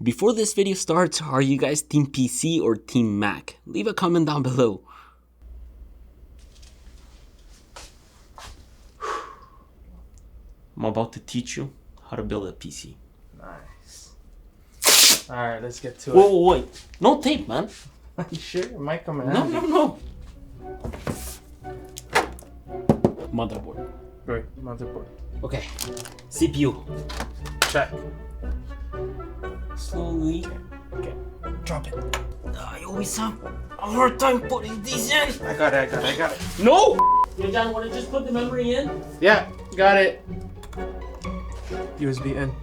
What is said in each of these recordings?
Before this video starts, are you guys Team PC or Team Mac? Leave a comment down below. I'm about to teach you how to build a PC. Nice. Alright, let's get to it. Whoa, wait. No tape, man. Are you sure? It might come in No, handy. no. Motherboard. Great, motherboard. Okay. CPU. Check. Slowly. Okay. Drop it. I always have a hard time putting these in. I got it. No! Yo, John, wanna just put the memory in? Yeah, got it. USB in.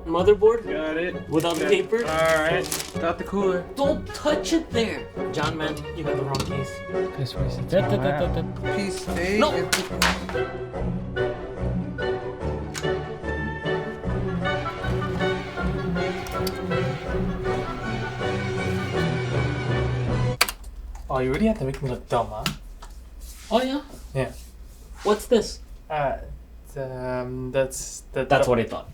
Motherboard? Got it. Without the paper? Alright. Got the cooler. Don't touch it there. John, man, you got the wrong case. This way since Piece A. No. Oh, you really have to make me look dumb, huh? Oh, yeah? Yeah. What's this? That's what I thought.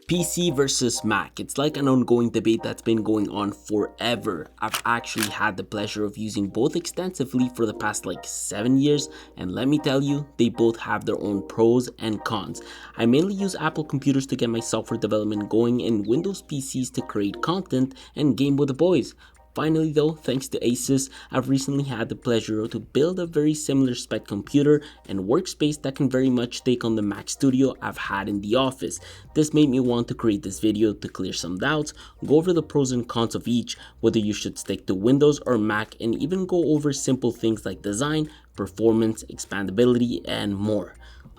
PC versus Mac. It's like an ongoing debate that's been going on forever. I've actually had the pleasure of using both extensively for the past like 7 years, and let me tell you, they both have their own pros and cons. I mainly use Apple computers to get my software development going and Windows PCs to create content and game with the boys. Finally though, thanks to Asus, I've recently had the pleasure to build a very similar spec computer and workspace that can very much take on the Mac Studio I've had in the office. This made me want to create this video to clear some doubts, go over the pros and cons of each, whether you should stick to Windows or Mac, and even go over simple things like design, performance, expandability, and more.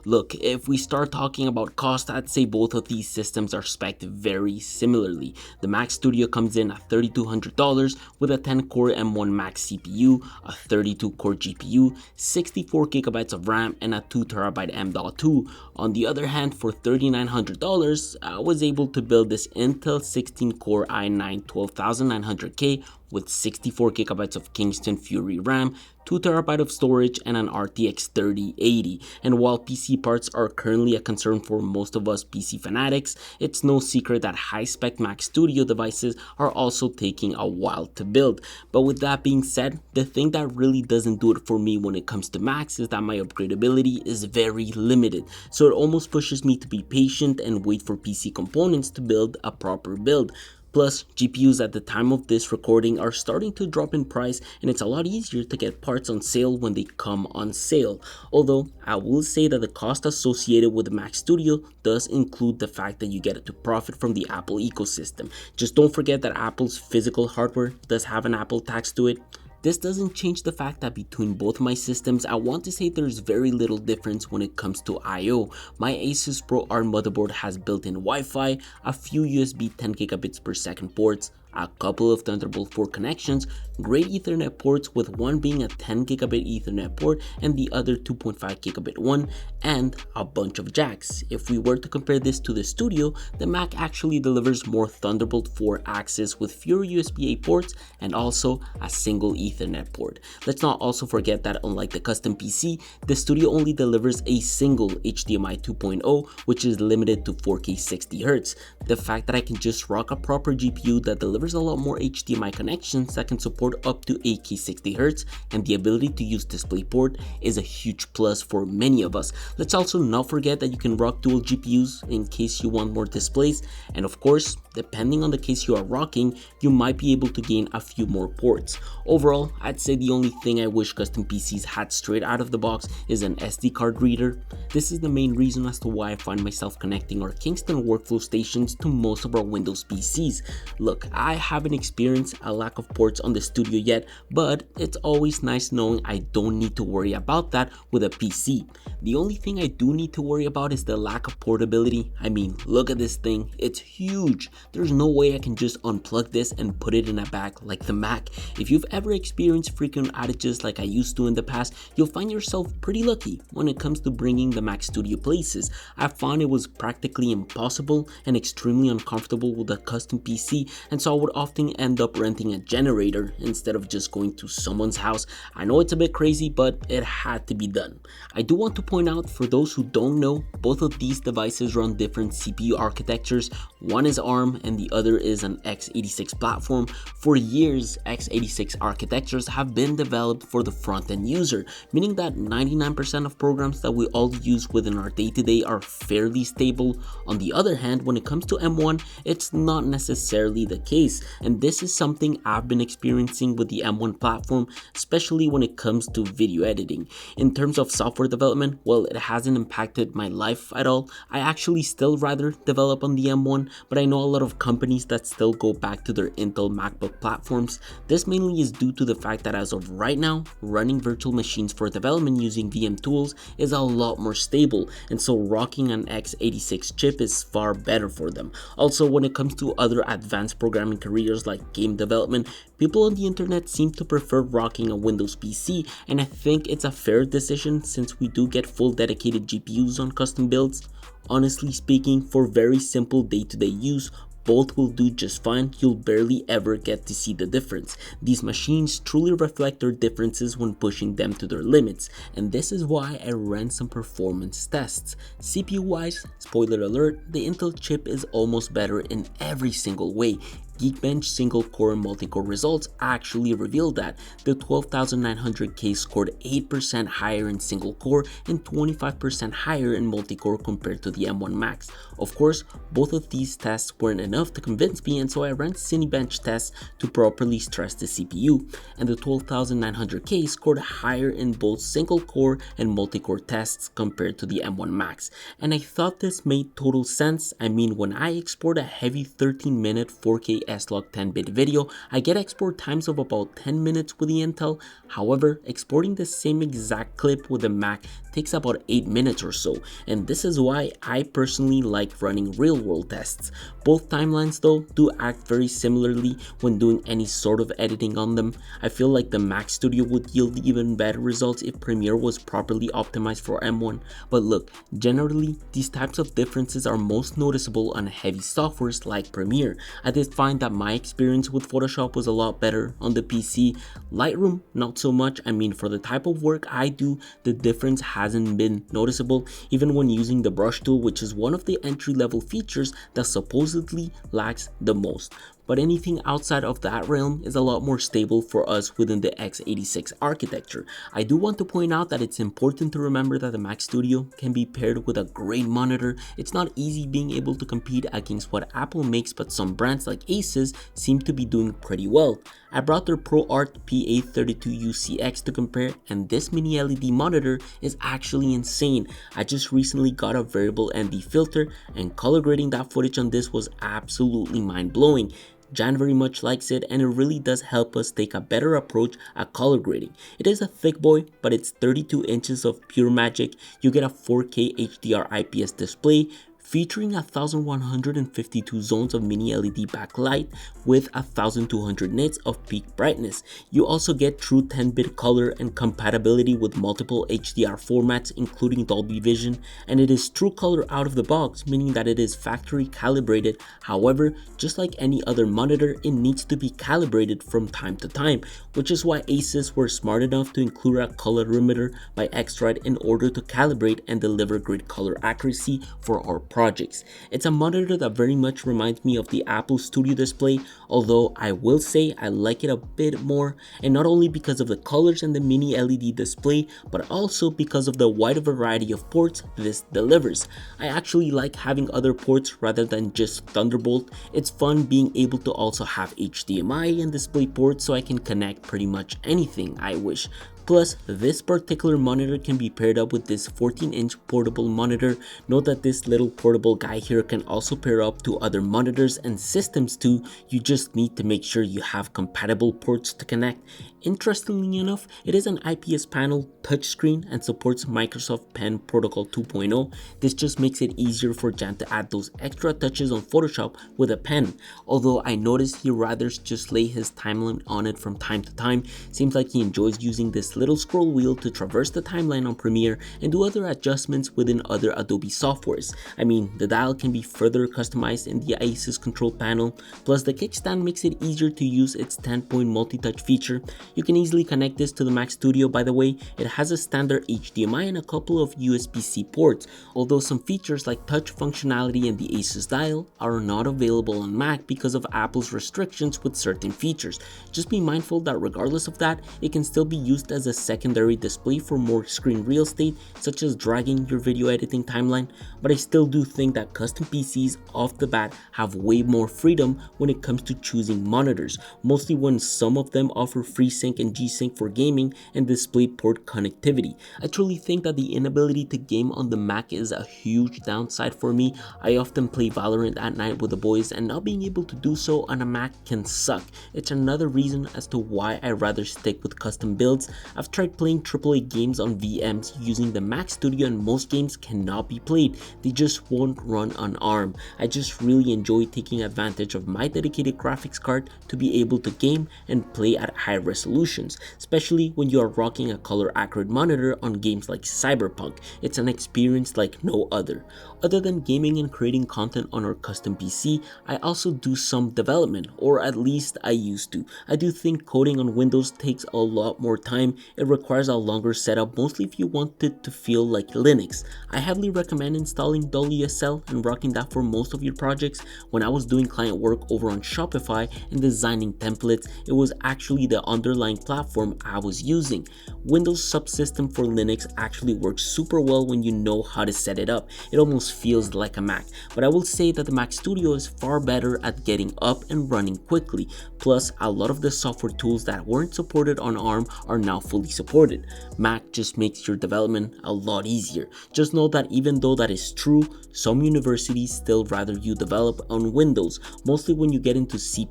Look, if we start talking about cost, I'd say both of these systems are spec'd very similarly. The Mac Studio comes in at $3,200 with a 10-core M1 Max CPU, a 32-core GPU, 64GB of RAM, and a 2TB M.2. On the other hand, for $3,900, I was able to build this Intel 16-core i9 12900K with 64GB of Kingston Fury RAM, 2TB of storage, and an RTX 3080. And while PC parts are currently a concern for most of us PC fanatics, it's no secret that high-spec Mac Studio devices are also taking a while to build. But with that being said, the thing that really doesn't do it for me when it comes to Macs is that my upgradability is very limited. So it almost pushes me to be patient and wait for PC components to build a proper build. Plus, GPUs at the time of this recording are starting to drop in price, and it's a lot easier to get parts on sale when they come on sale. Although, I will say that the cost associated with the Mac Studio does include the fact that you get to profit from the Apple ecosystem. Just don't forget that Apple's physical hardware does have an Apple tax to it. This doesn't change the fact that between both my systems, I want to say there's very little difference when it comes to I/O. My Asus ProArt motherboard has built-in Wi-Fi, a few USB 10Gbps ports, a couple of Thunderbolt 4 connections, great Ethernet ports, with one being a 10Gb Ethernet port and the other 2.5Gb one, and a bunch of jacks. If we were to compare this to the Studio, the Mac actually delivers more Thunderbolt 4 access with fewer USB-A ports and also a single Ethernet port. Let's not also forget that unlike the custom PC, the Studio only delivers a single HDMI 2.0, which is limited to 4K 60Hz. The fact that I can just rock a proper GPU that delivers a lot more HDMI connections that can support up to 8K 60Hz and the ability to use DisplayPort is a huge plus for many of us. Let's also not forget that you can rock dual GPUs in case you want more displays, and of course, depending on the case you are rocking, you might be able to gain a few more ports. Overall, I'd say the only thing I wish custom PCs had straight out of the box is an SD card reader. This is the main reason as to why I find myself connecting our Kingston workflow stations to most of our Windows PCs. Look, I haven't experienced a lack of ports on the Studio yet, but it's always nice knowing I don't need to worry about that with a PC. The only thing I do need to worry about is the lack of portability. I mean, look at this thing, it's huge. There's no way I can just unplug this and put it in a bag like the Mac. If you've ever experienced frequent outages like I used to in the past, you'll find yourself pretty lucky when it comes to bringing the Mac Studio places. I found it was practically impossible and extremely uncomfortable with a custom PC, and so I would often end up renting a generator instead of just going to someone's house. I know it's a bit crazy, but it had to be done. I do want to point out, for those who don't know, both of these devices run different CPU architectures. One is ARM and the other is an x86 platform. For years, x86 architectures have been developed for the front-end user, meaning that 99% of programs that we all use within our day-to-day are fairly stable. On the other hand, when it comes to M1, it's not necessarily the case, and this is something I've been experiencing with the M1 platform, especially when it comes to video editing. In terms of software development, well, it hasn't impacted my life at all. I actually still rather develop on the M1, but I know a lot of companies that still go back to their Intel MacBook platforms. This mainly is due to the fact that as of right now, running virtual machines for development using VM tools is a lot more stable, and so rocking an x86 chip is far better for them. Also, when it comes to other advanced programming careers like game development, people on the internet seem to prefer rocking a Windows PC, and I think it's a fair decision since we do get full dedicated GPUs on custom builds. Honestly speaking, for very simple day-to-day use, both will do just fine. You'll barely ever get to see the difference. These machines truly reflect their differences when pushing them to their limits, and this is why I ran some performance tests. CPU wise, spoiler alert, the Intel chip is almost better in every single way. Geekbench single-core and multi-core results actually revealed that the 12900K scored 8% higher in single-core and 25% higher in multi-core compared to the M1 Max. Of course, both of these tests weren't enough to convince me, and so I ran Cinebench tests to properly stress the CPU, and the 12900K scored higher in both single-core and multi-core tests compared to the M1 Max. And I thought this made total sense. I mean, when I export a heavy 13-minute 4K S-Log 10-bit video, I get export times of about 10 minutes with the Intel. However, exporting the same exact clip with the Mac takes about 8 minutes or so, and this is why I personally like running real-world tests. Both timelines though do act very similarly when doing any sort of editing on them. I feel like the Mac Studio would yield even better results if Premiere was properly optimized for M1, but look, generally these types of differences are most noticeable on heavy softwares like Premiere. I did find that my experience with Photoshop was a lot better on the PC. Lightroom, not so much. I mean, for the type of work I do, the difference hasn't been noticeable, even when using the brush tool, which is one of the entry-level features that supposedly lacks the most. But anything outside of that realm is a lot more stable for us within the x86 architecture. I do want to point out that it's important to remember that the Mac Studio can be paired with a great monitor. It's not easy being able to compete against what Apple makes, but some brands like Asus seem to be doing pretty well. I brought their ProArt PA32UCX to compare, and this mini LED monitor is actually insane. I just recently got a variable ND filter, and color grading that footage on this was absolutely mind-blowing. Jan very much likes it, and it really does help us take a better approach at color grading. It is a thick boy, but it's 32 inches of pure magic. You get a 4K HDR IPS display featuring 1152 zones of mini LED backlight with 1200 nits of peak brightness. You also get true 10-bit color and compatibility with multiple HDR formats including Dolby Vision, and it is true color out of the box, meaning that it is factory calibrated. However, just like any other monitor, it needs to be calibrated from time to time, which is why Asus were smart enough to include a colorimeter by X-Rite in order to calibrate and deliver great color accuracy for our projects. It's a monitor that very much reminds me of the Apple Studio display, although I will say I like it a bit more, and not only because of the colors and the mini LED display, but also because of the wide variety of ports this delivers. I actually like having other ports rather than just Thunderbolt. It's fun being able to also have HDMI and display ports so I can connect pretty much anything I wish. Plus, this particular monitor can be paired up with this 14-inch portable monitor. Note that this little portable guy here can also pair up to other monitors and systems too. You just need to make sure you have compatible ports to connect. Interestingly enough, it is an IPS panel touchscreen and supports Microsoft Pen Protocol 2.0. This just makes it easier for Jan to add those extra touches on Photoshop with a pen. Although I noticed he rather just lay his timeline on it from time to time. Seems like he enjoys using this little scroll wheel to traverse the timeline on Premiere and do other adjustments within other Adobe softwares. I mean, the dial can be further customized in the Asus control panel, plus the kickstand makes it easier to use its 10-point multi-touch feature. You can easily connect this to the Mac Studio. By the way, it has a standard HDMI and a couple of USB-C ports, although some features like touch functionality and the Asus dial are not available on Mac because of Apple's restrictions with certain features. Just be mindful that regardless of that, it can still be used as a secondary display for more screen real estate, such as dragging your video editing timeline, but I still do think that custom PCs off the bat have way more freedom when it comes to choosing monitors, mostly when some of them offer FreeSync and G-Sync for gaming and DisplayPort connectivity. I truly think that the inability to game on the Mac is a huge downside for me. I often play Valorant at night with the boys, and not being able to do so on a Mac can suck. It's another reason as to why I rather stick with custom builds. I've tried playing AAA games on VMs using the Mac Studio and most games cannot be played. They just won't run on ARM. I just really enjoy taking advantage of my dedicated graphics card to be able to game and play at high resolutions, especially when you are rocking a color accurate monitor on games like Cyberpunk. It's an experience like no other. Other than gaming and creating content on our custom PC, I also do some development, or at least I used to. I do think coding on Windows takes a lot more time. It requires a longer setup, mostly if you want it to feel like Linux. I heavily recommend installing WSL and rocking that for most of your projects. When I was doing client work over on Shopify and designing templates, it was actually the underlying platform I was using. Windows subsystem for Linux actually works super well when you know how to set it up. It almost feels like a Mac, but I will say that the Mac Studio is far better at getting up and running quickly. Plus, a lot of the software tools that weren't supported on ARM are now fully supported. Mac just makes your development a lot easier. Just know that even though that is true, some universities still rather you develop on Windows, mostly when you get into C++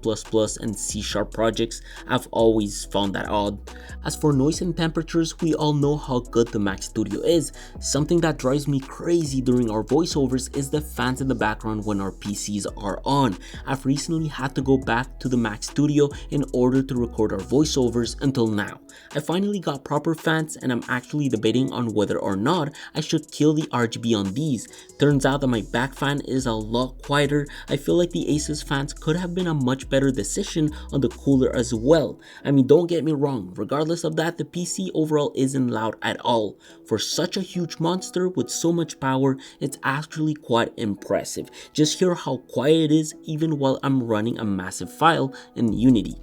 and C# projects. I've always found that odd. As for noise and temperatures, we all know how good the Mac Studio is. Something that drives me crazy during our voiceovers is the fans in the background when our PCs are on. I've recently had to go back to the Mac Studio in order to record our voiceovers until now. I finally got proper fans and I'm actually debating on whether or not I should kill the RGB on these. Turns out that my back fan is a lot quieter. I feel like the Asus fans could have been a much better decision on the cooler as well. I mean, don't get me wrong, regardless of that, the PC overall isn't loud at all. For such a huge monster with so much power, it's actually quite impressive. Just hear how quiet it is even while I'm running a massive file in Unity.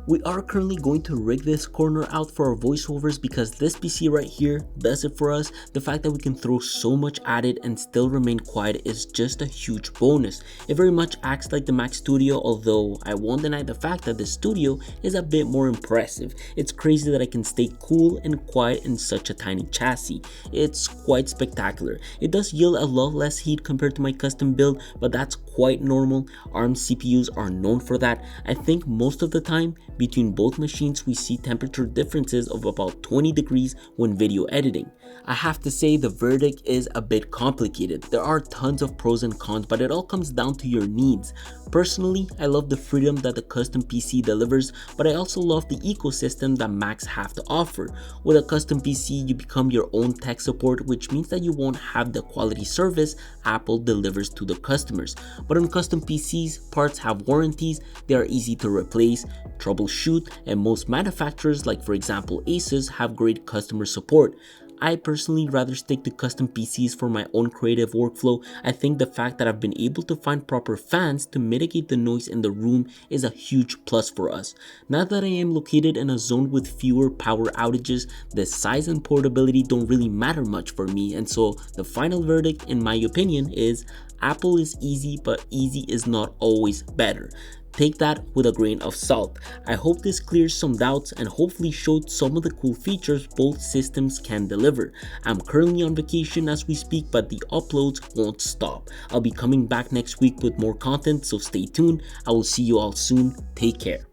We are currently going to rig this corner out for our voiceovers because this PC right here does it for us. The fact that we can throw so much at it and still remain quiet is just a huge bonus. It very much acts like the Mac Studio, although I won't deny the fact that the Studio is a bit more impressive. It's crazy that I can stay cool and quiet in such a tiny chassis. It's quite spectacular. It does yield a lot less heat compared to my custom build, but that's quite normal. ARM CPUs are known for that. I think most of the time, between both machines we see temperature differences of about 20 degrees when video editing. I have to say the verdict is a bit complicated. There are tons of pros and cons, but it all comes down to your needs. Personally, I love the freedom that the custom PC delivers, but I also love the ecosystem that Macs have to offer. With a custom PC, you become your own tech support, which means that you won't have the quality service Apple delivers to the customers. But on custom PCs, parts have warranties, they are easy to replace, troubleshoot, and most manufacturers, like for example Asus, have great customer support. I personally rather stick to custom PCs for my own creative workflow. I think the fact that I've been able to find proper fans to mitigate the noise in the room is a huge plus for us. Now that I am located in a zone with fewer power outages, the size and portability don't really matter much for me, and so the final verdict in my opinion is Apple is easy, but easy is not always better. Take that with a grain of salt. I hope this clears some doubts and hopefully showed some of the cool features both systems can deliver. I'm currently on vacation as we speak, but the uploads won't stop. I'll be coming back next week with more content, so stay tuned. I will see you all soon. Take care.